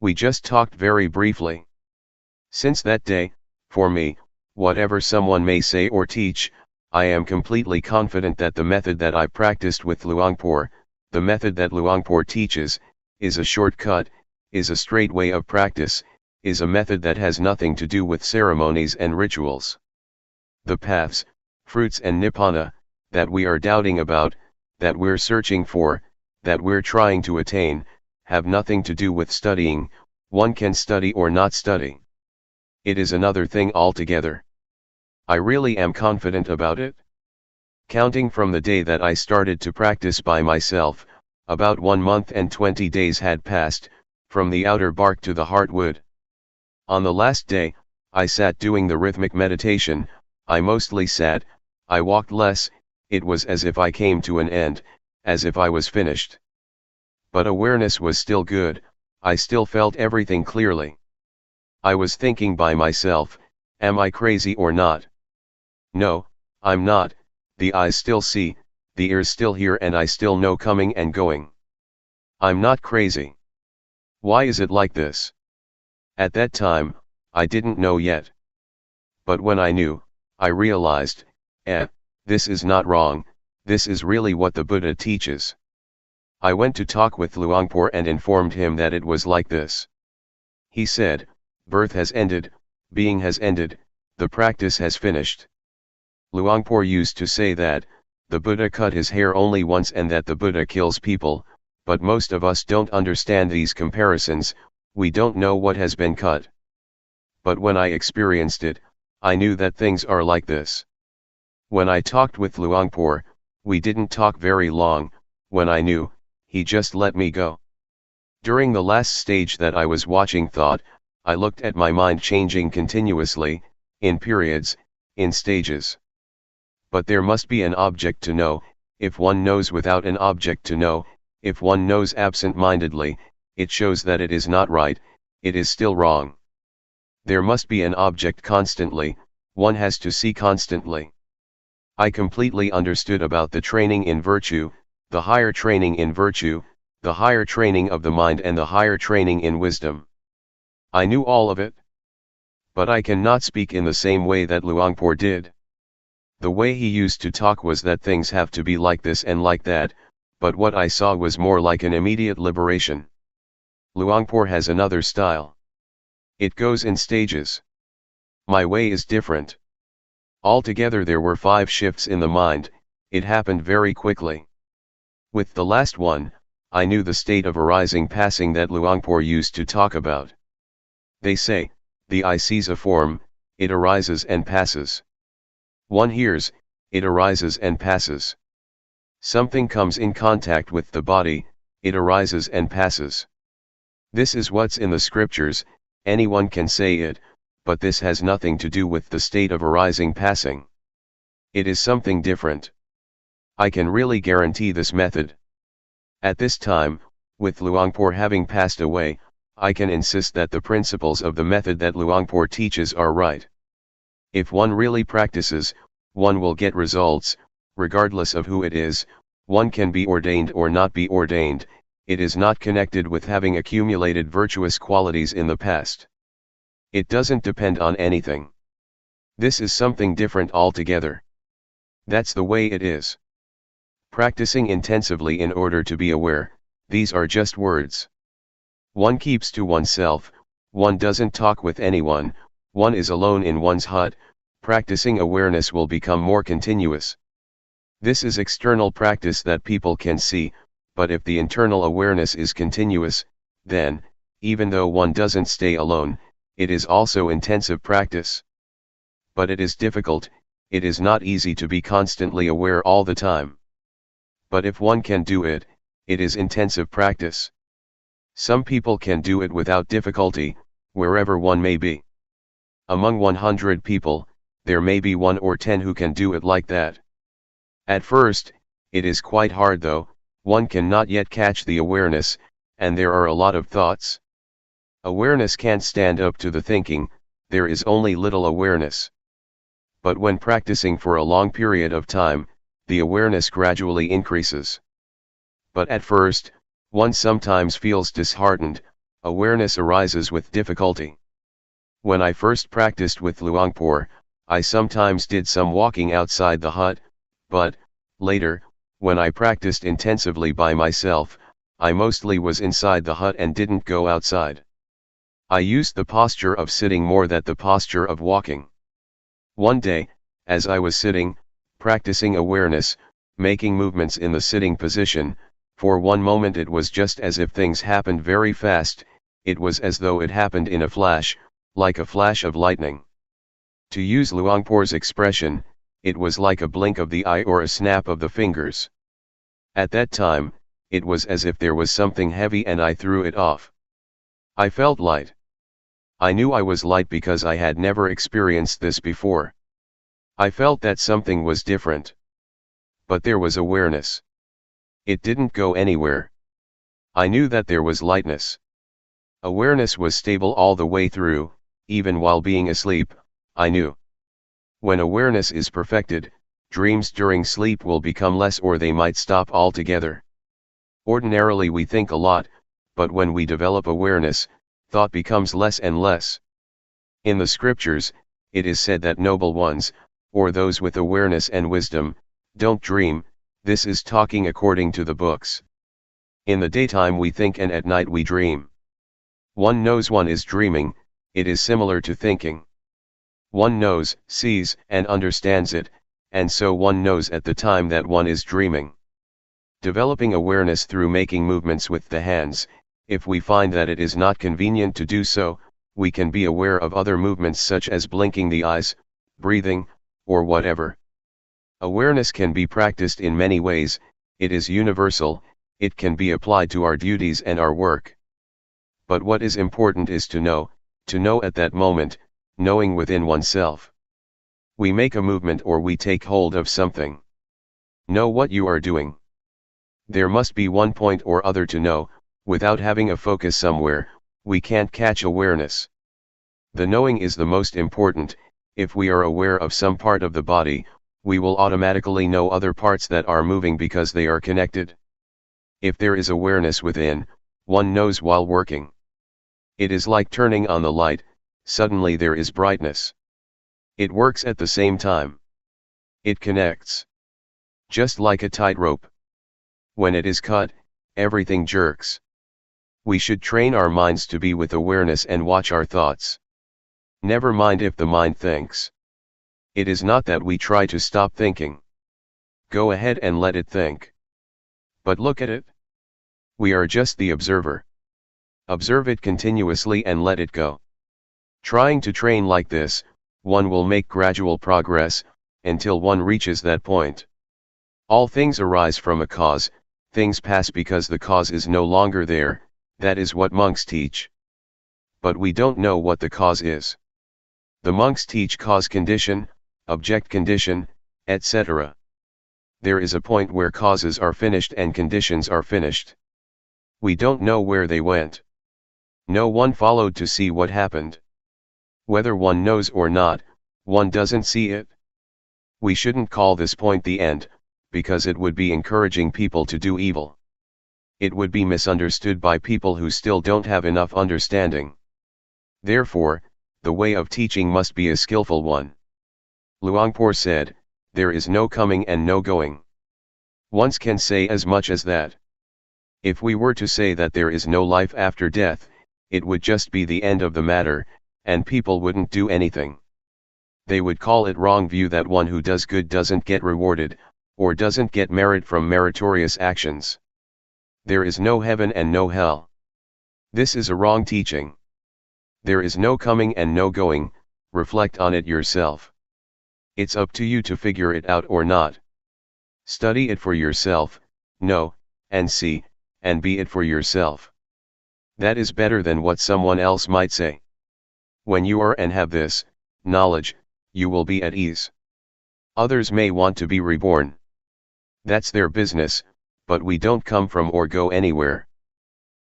Speaker 1: We just talked very briefly. Since that day, for me, whatever someone may say or teach, I am completely confident that the method that I practiced with Luangpor, the method that Luangpor teaches, is a shortcut, is a straight way of practice, is a method that has nothing to do with ceremonies and rituals. The paths, fruits and nibbana, that we are doubting about, that we're searching for, that we're trying to attain, have nothing to do with studying. One can study or not study. It is another thing altogether. I really am confident about it. Counting from the day that I started to practice by myself, about 1 month and 20 days had passed, from the outer bark to the heartwood. On the last day, I sat doing the rhythmic meditation. I mostly sat, I walked less. It was as if I came to an end, as if I was finished. But awareness was still good. I still felt everything clearly. I was thinking by myself, am I crazy or not? No, I'm not. The eyes still see, the ears still hear, and I still know coming and going. I'm not crazy. Why is it like this? At that time, I didn't know yet. But when I knew, I realized, this is not wrong, this is really what the Buddha teaches. I went to talk with Luangpor and informed him that it was like this. He said, birth has ended, being has ended, the practice has finished. Luangpor used to say that, the Buddha cut his hair only once and that the Buddha kills people, but most of us don't understand these comparisons, we don't know what has been cut. But when I experienced it, I knew that things are like this. When I talked with Luangpor, we didn't talk very long, when I knew, he just let me go. During the last stage that I was watching thought, I looked at my mind changing continuously, in periods, in stages. But there must be an object to know, if one knows without an object to know, if one knows absent-mindedly, it shows that it is not right, it is still wrong. There must be an object constantly, one has to see constantly. I completely understood about the training in virtue, the higher training in virtue, the higher training of the mind and the higher training in wisdom. I knew all of it. But I cannot speak in the same way that Luangpor did. The way he used to talk was that things have to be like this and like that, but what I saw was more like an immediate liberation. Luangpor has another style. It goes in stages. My way is different. Altogether there were 5 shifts in the mind, it happened very quickly. With the last one, I knew the state of arising passing that Luangpor used to talk about. They say, the eye sees a form, it arises and passes. One hears, it arises and passes. Something comes in contact with the body, it arises and passes. This is what's in the scriptures, anyone can say it, but this has nothing to do with the state of arising passing. It is something different. I can really guarantee this method. At this time, with Luangpor having passed away, I can insist that the principles of the method that Luangpor teaches are right. If one really practices, one will get results, regardless of who it is, one can be ordained or not be ordained, it is not connected with having accumulated virtuous qualities in the past. It doesn't depend on anything. This is something different altogether. That's the way it is. Practicing intensively in order to be aware, these are just words. One keeps to oneself, one doesn't talk with anyone, one is alone in one's hut, practicing awareness will become more continuous. This is external practice that people can see, but if the internal awareness is continuous, then, even though one doesn't stay alone, it is also intensive practice. But it is difficult, it is not easy to be constantly aware all the time. But if one can do it, it is intensive practice. Some people can do it without difficulty, wherever one may be. Among 100 people, there may be 1 or 10 who can do it like that. At first, it is quite hard though, one cannot yet catch the awareness, and there are a lot of thoughts. Awareness can't stand up to the thinking, there is only little awareness. But when practicing for a long period of time, the awareness gradually increases. But at first, one sometimes feels disheartened, awareness arises with difficulty. When I first practiced with Luangpor, I sometimes did some walking outside the hut, but, later, when I practiced intensively by myself, I mostly was inside the hut and didn't go outside. I used the posture of sitting more than the posture of walking. One day, as I was sitting, practicing awareness, making movements in the sitting position, for one moment it was just as if things happened very fast, it was as though it happened in a flash, like a flash of lightning. To use Luangpor's expression, it was like a blink of the eye or a snap of the fingers. At that time, it was as if there was something heavy and I threw it off. I felt light. I knew I was light because I had never experienced this before. I felt that something was different. But there was awareness. It didn't go anywhere. I knew that there was lightness. Awareness was stable all the way through, even while being asleep, I knew. When awareness is perfected, dreams during sleep will become less or they might stop altogether. Ordinarily we think a lot, but when we develop awareness, thought becomes less and less. In the scriptures, it is said that noble ones, or those with awareness and wisdom, don't dream. This is talking according to the books. In the daytime we think and at night we dream. One knows one is dreaming, it is similar to thinking. One knows, sees, and understands it, and so one knows at the time that one is dreaming. Developing awareness through making movements with the hands, if we find that it is not convenient to do so, we can be aware of other movements such as blinking the eyes, breathing, or whatever. Awareness can be practiced in many ways, it is universal, it can be applied to our duties and our work. But what is important is to know at that moment, knowing within oneself. We make a movement or we take hold of something. Know what you are doing. There must be one point or other to know, without having a focus somewhere, we can't catch awareness. The knowing is the most important. If we are aware of some part of the body, we will automatically know other parts that are moving because they are connected. If there is awareness within, one knows while working. It is like turning on the light, suddenly there is brightness. It works at the same time. It connects. Just like a tightrope. When it is cut, everything jerks. We should train our minds to be with awareness and watch our thoughts. Never mind if the mind thinks. It is not that we try to stop thinking. Go ahead and let it think. But look at it. We are just the observer. Observe it continuously and let it go. Trying to train like this, one will make gradual progress, until one reaches that point. All things arise from a cause, things pass because the cause is no longer there, that is what monks teach. But we don't know what the cause is. The monks teach cause condition, object condition, etc. There is a point where causes are finished and conditions are finished. We don't know where they went. No one followed to see what happened. Whether one knows or not, one doesn't see it. We shouldn't call this point the end, because it would be encouraging people to do evil. It would be misunderstood by people who still don't have enough understanding. Therefore, the way of teaching must be a skillful one. Luangpor said, "There is no coming and no going." One can say as much as that. If we were to say that there is no life after death, it would just be the end of the matter, and people wouldn't do anything. They would call it wrong view that one who does good doesn't get rewarded, or doesn't get merit from meritorious actions. There is no heaven and no hell. This is a wrong teaching. There is no coming and no going, reflect on it yourself. It's up to you to figure it out or not. Study it for yourself, know, and see, and be it for yourself. That is better than what someone else might say. When you are and have this knowledge, you will be at ease. Others may want to be reborn. That's their business, but we don't come from or go anywhere.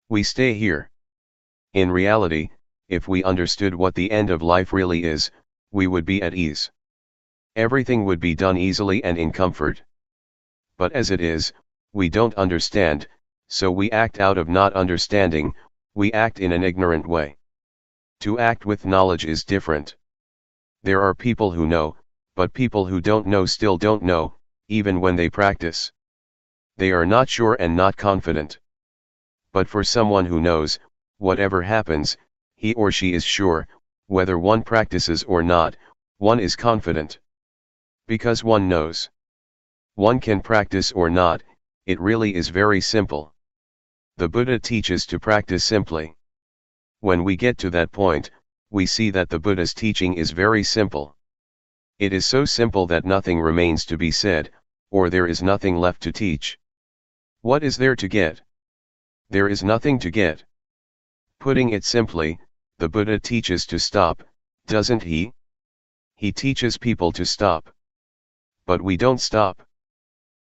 Speaker 1: We stay here. In reality, if we understood what the end of life really is, we would be at ease. Everything would be done easily and in comfort. But as it is, we don't understand, so we act out of not understanding, we act in an ignorant way. To act with knowledge is different. There are people who know, but people who don't know still don't know, even when they practice. They are not sure and not confident. But for someone who knows, whatever happens, he or she is sure, whether one practices or not, one is confident. Because one knows. One can practice or not, it really is very simple. The Buddha teaches to practice simply. When we get to that point, we see that the Buddha's teaching is very simple. It is so simple that nothing remains to be said, or there is nothing left to teach. What is there to get? There is nothing to get. Putting it simply, the Buddha teaches to stop, doesn't he? He teaches people to stop. But we don't stop.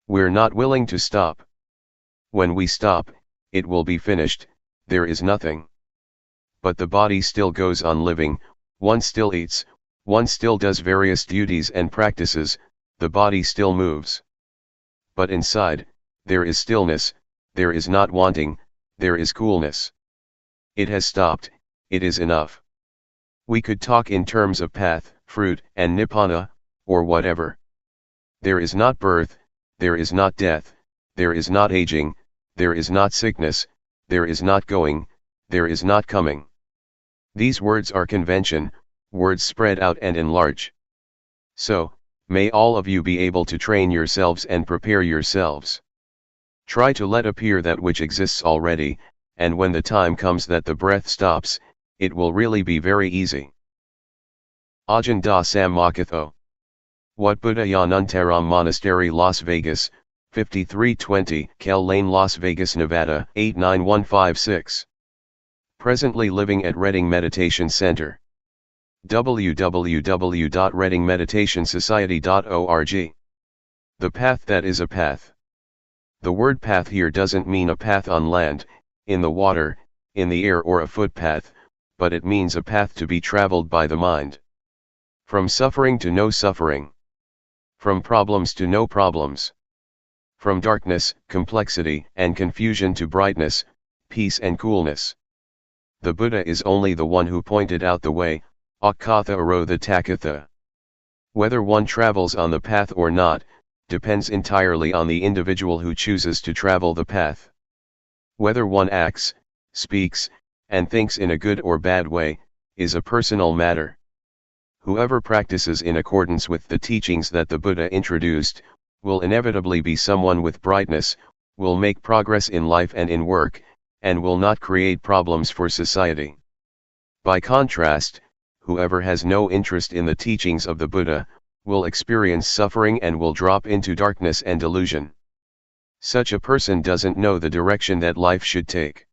Speaker 1: We're not willing to stop. When we stop, it will be finished, there is nothing. But the body still goes on living, one still eats, one still does various duties and practices, the body still moves. But inside, there is stillness, there is not wanting, there is coolness. It has stopped, it is enough. We could talk in terms of path, fruit, and nibbana, or whatever. There is not birth, there is not death, there is not aging, there is not sickness, there is not going, there is not coming. These words are convention, words spread out and enlarge. So, may all of you be able to train yourselves and prepare yourselves. Try to let appear that which exists already, and when the time comes that the breath stops, it will really be very easy. Ajahn Da Sammakatho. Wat Buddha Yanuntaram Monastery, Las Vegas, 5320 Kell Lane, Las Vegas, Nevada, 89156. Presently living at Redding Meditation Center. www.reddingmeditationsociety.org. The path that is a path. The word path here doesn't mean a path on land, in the water, in the air, or a footpath, but it means a path to be traveled by the mind. From suffering to no suffering. From problems to no problems. From darkness, complexity, and confusion to brightness, peace and coolness. The Buddha is only the one who pointed out the way, Akkatha Aro the Takatha. Whether one travels on the path or not, depends entirely on the individual who chooses to travel the path. Whether one acts, speaks, and thinks in a good or bad way, is a personal matter. Whoever practices in accordance with the teachings that the Buddha introduced, will inevitably be someone with brightness, will make progress in life and in work, and will not create problems for society. By contrast, whoever has no interest in the teachings of the Buddha, will experience suffering and will drop into darkness and delusion. Such a person doesn't know the direction that life should take.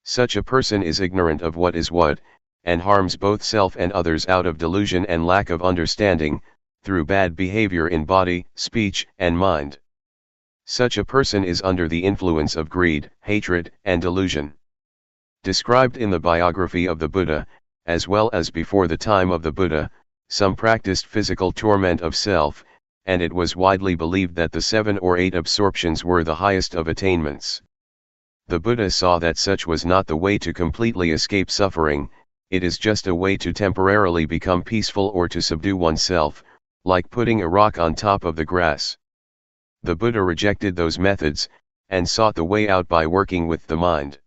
Speaker 1: Such a person is ignorant of what is what, and harms both self and others out of delusion and lack of understanding, through bad behavior in body, speech, and mind. Such a person is under the influence of greed, hatred, and delusion. Described in the biography of the Buddha, as well as before the time of the Buddha, some practiced physical torment of self, and it was widely believed that the 7 or 8 absorptions were the highest of attainments. The Buddha saw that such was not the way to completely escape suffering, it is just a way to temporarily become peaceful or to subdue oneself, like putting a rock on top of the grass. The Buddha rejected those methods, and sought the way out by working with the mind.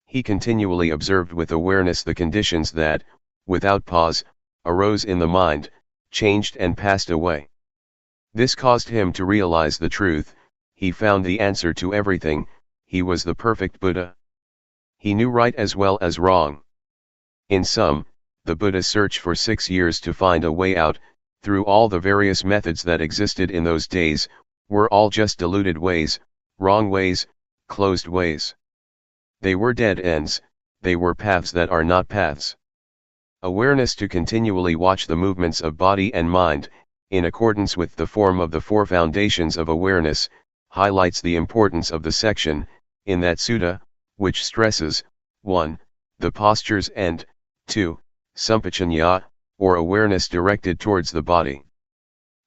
Speaker 1: He continually observed with awareness the conditions that, without pause, arose in the mind, changed and passed away. This caused him to realize the truth, he found the answer to everything, he was the perfect Buddha. He knew right as well as wrong. In sum, the Buddha searched for 6 years to find a way out, through all the various methods that existed in those days, were all just deluded ways, wrong ways, closed ways. They were dead ends, they were paths that are not paths. Awareness to continually watch the movements of body and mind, in accordance with the form of the 4 foundations of awareness, highlights the importance of the section, in that sutta, which stresses, 1. The postures and, 2. Sampajanya, or awareness directed towards the body.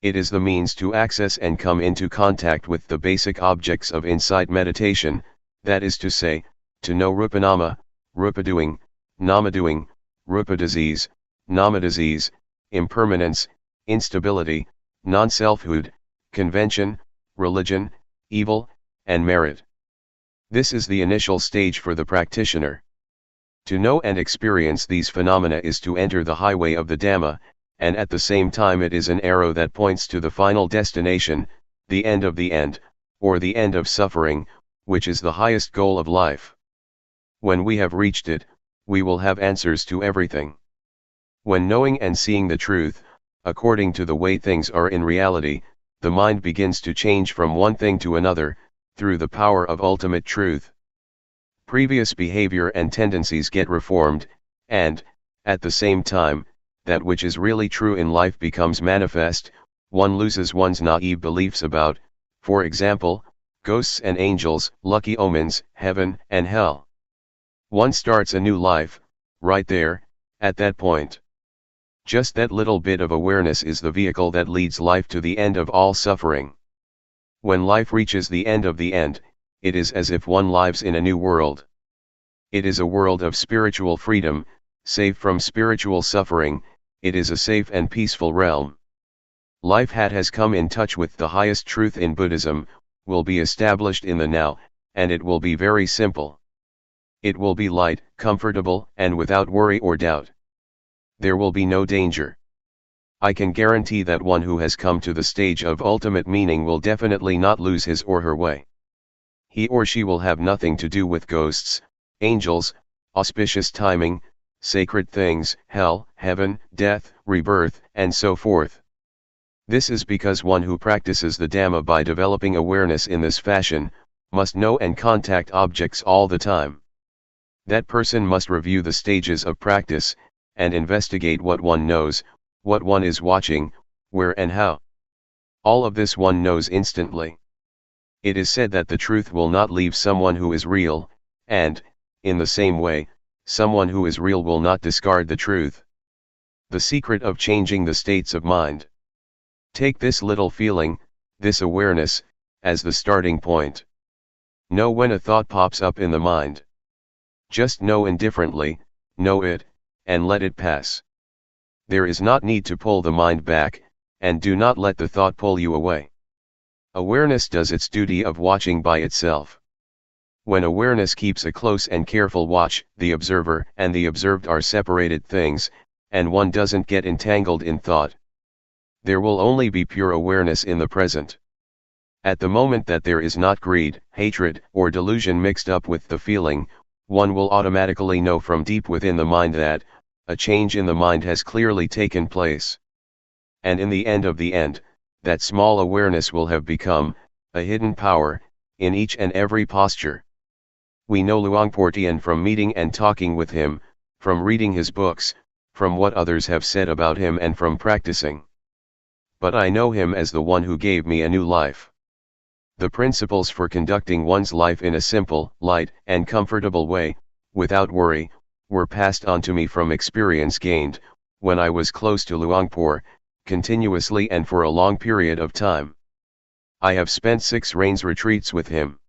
Speaker 1: It is the means to access and come into contact with the basic objects of insight meditation, that is to say, to know rupanama, rupa-doing, nama-doing, rupa-disease, nama-disease, impermanence, instability, non-selfhood, convention, religion, evil, and merit. This is the initial stage for the practitioner. To know and experience these phenomena is to enter the highway of the Dhamma, and at the same time it is an arrow that points to the final destination, the end of the end, or the end of suffering, which is the highest goal of life. When we have reached it, we will have answers to everything. When knowing and seeing the truth, according to the way things are in reality, the mind begins to change from one thing to another, through the power of ultimate truth. Previous behavior and tendencies get reformed, and, at the same time, that which is really true in life becomes manifest, one loses one's naive beliefs about, for example, ghosts and angels, lucky omens, heaven and hell. One starts a new life, right there, at that point. Just that little bit of awareness is the vehicle that leads life to the end of all suffering. When life reaches the end of the end, it is as if one lives in a new world. It is a world of spiritual freedom, safe from spiritual suffering, it is a safe and peaceful realm. Life that has come in touch with the highest truth in Buddhism, will be established in the now, and it will be very simple. It will be light, comfortable, and without worry or doubt. There will be no danger. I can guarantee that one who has come to the stage of ultimate meaning will definitely not lose his or her way. He or she will have nothing to do with ghosts, angels, auspicious timing, sacred things, hell, heaven, death, rebirth, and so forth. This is because one who practices the Dhamma by developing awareness in this fashion, must know and contact objects all the time. That person must review the stages of practice, and investigate what one knows, what one is watching, where and how. All of this one knows instantly. It is said that the truth will not leave someone who is real, and, in the same way, someone who is real will not discard the truth. The secret of changing the states of mind. Take this little feeling, this awareness, as the starting point. Know when a thought pops up in the mind. Just know indifferently, know it, and let it pass. There is not need to pull the mind back, and do not let the thought pull you away. Awareness does its duty of watching by itself. When awareness keeps a close and careful watch, the observer and the observed are separated things, and one doesn't get entangled in thought. There will only be pure awareness in the present. At the moment that there is not greed, hatred, or delusion mixed up with the feeling, one will automatically know from deep within the mind that a change in the mind has clearly taken place. And in the end of the end, that small awareness will have become a hidden power in each and every posture. We know Luangpor Teean from meeting and talking with him, from reading his books, from what others have said about him, and from practicing. But I know him as the one who gave me a new life. The principles for conducting one's life in a simple, light, and comfortable way, without worry, were passed on to me from experience gained, when I was close to Luangpor, continuously and for a long period of time. I have spent 6 rains retreats with him.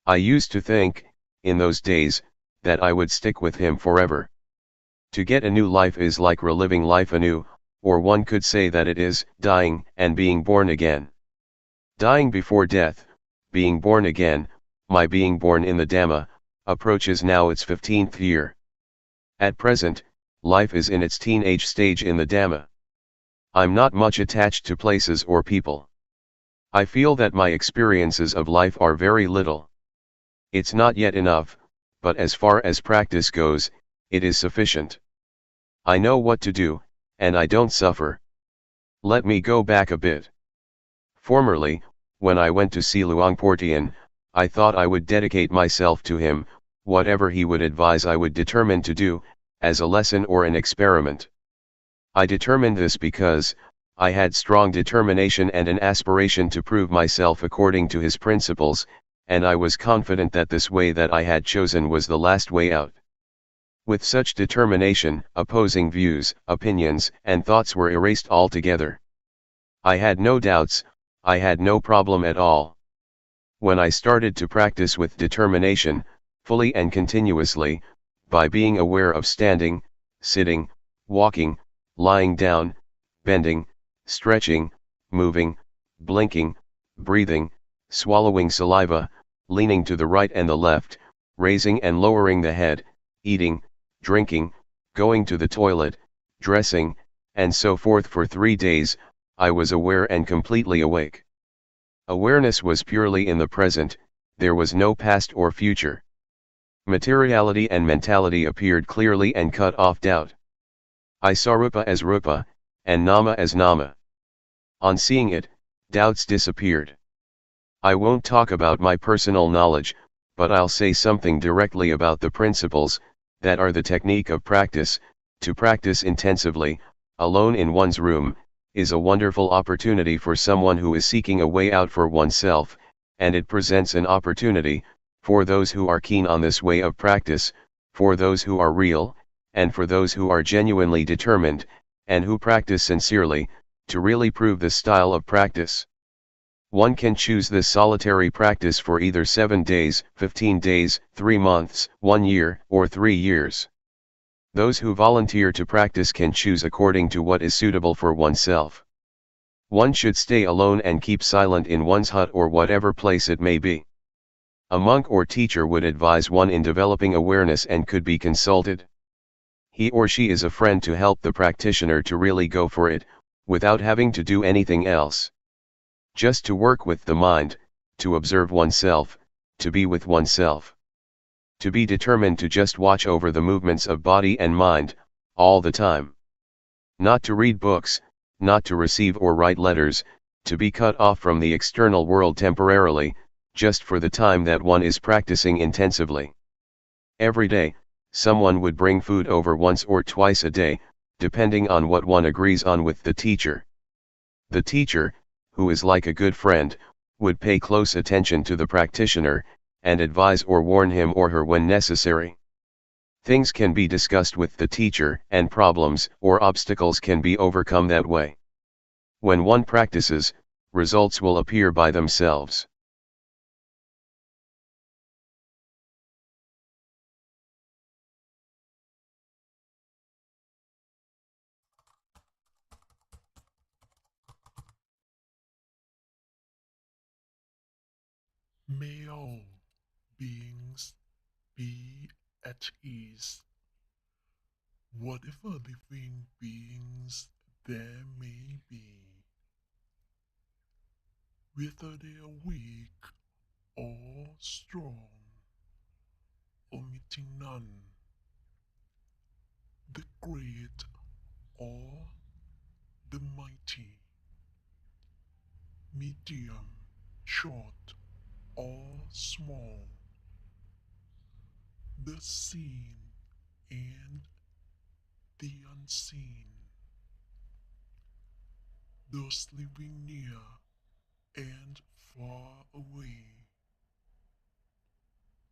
Speaker 1: I used to think, in those days, that I would stick with him forever. To get a new life is like reliving life anew, or one could say that it is dying and being born again. Dying before death, being born again, my being born in the Dhamma, approaches now its 15th year. At present, life is in its teenage stage in the Dhamma. I'm not much attached to places or people. I feel that my experiences of life are very little. It's not yet enough, but as far as practice goes, it is sufficient. I know what to do, and I don't suffer. Let me go back a bit. Formerly, when I went to see Luangpor Teean, I thought I would dedicate myself to him, whatever he would advise I would determine to do, as a lesson or an experiment. I determined this because I had strong determination and an aspiration to prove myself according to his principles, and I was confident that this way that I had chosen was the last way out. With such determination, opposing views, opinions, and thoughts were erased altogether. I had no doubts, I had no problem at all. When I started to practice with determination, fully and continuously, by being aware of standing, sitting, walking, lying down, bending, stretching, moving, blinking, breathing, swallowing saliva, leaning to the right and the left, raising and lowering the head, eating, drinking, going to the toilet, dressing, and so forth for 3 days, I was aware and completely awake. Awareness was purely in the present, there was no past or future. Materiality and mentality appeared clearly and cut off doubt. I saw Rupa as Rupa, and Nama as Nama. On seeing it, doubts disappeared. I won't talk about my personal knowledge, but I'll say something directly about the principles, that are the technique of practice. To practice intensively, alone in one's room, is a wonderful opportunity for someone who is seeking a way out for oneself, and it presents an opportunity, for those who are keen on this way of practice, for those who are real, and for those who are genuinely determined, and who practice sincerely, to really prove the style of practice. One can choose this solitary practice for either 7 days, 15 days, 3 months, 1 year, or 3 years. Those who volunteer to practice can choose according to what is suitable for oneself. One should stay alone and keep silent in one's hut or whatever place it may be. A monk or teacher would advise one in developing awareness and could be consulted. He or she is a friend to help the practitioner to really go for it, without having to do anything else. Just to work with the mind, to observe oneself, to be with oneself. To be determined to just watch over the movements of body and mind, all the time. Not to read books, not to receive or write letters, to be cut off from the external world temporarily, just for the time that one is practicing intensively. Every day, someone would bring food over once or twice a day, depending on what one agrees on with the teacher. The teacher, who is like a good friend, would pay close attention to the practitioner, and advise or warn him or her when necessary. Things can be discussed with the teacher, and problems or obstacles can be overcome that way. When one practices, results will appear by themselves.
Speaker 2: May all beings be at ease, whatever living beings there may be, whether they are weak or strong, omitting none, the great or the mighty, medium, short or small, the seen and the unseen, those living near and far away,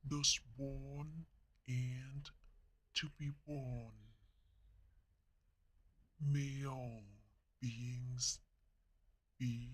Speaker 2: those born and to be born. May all beings be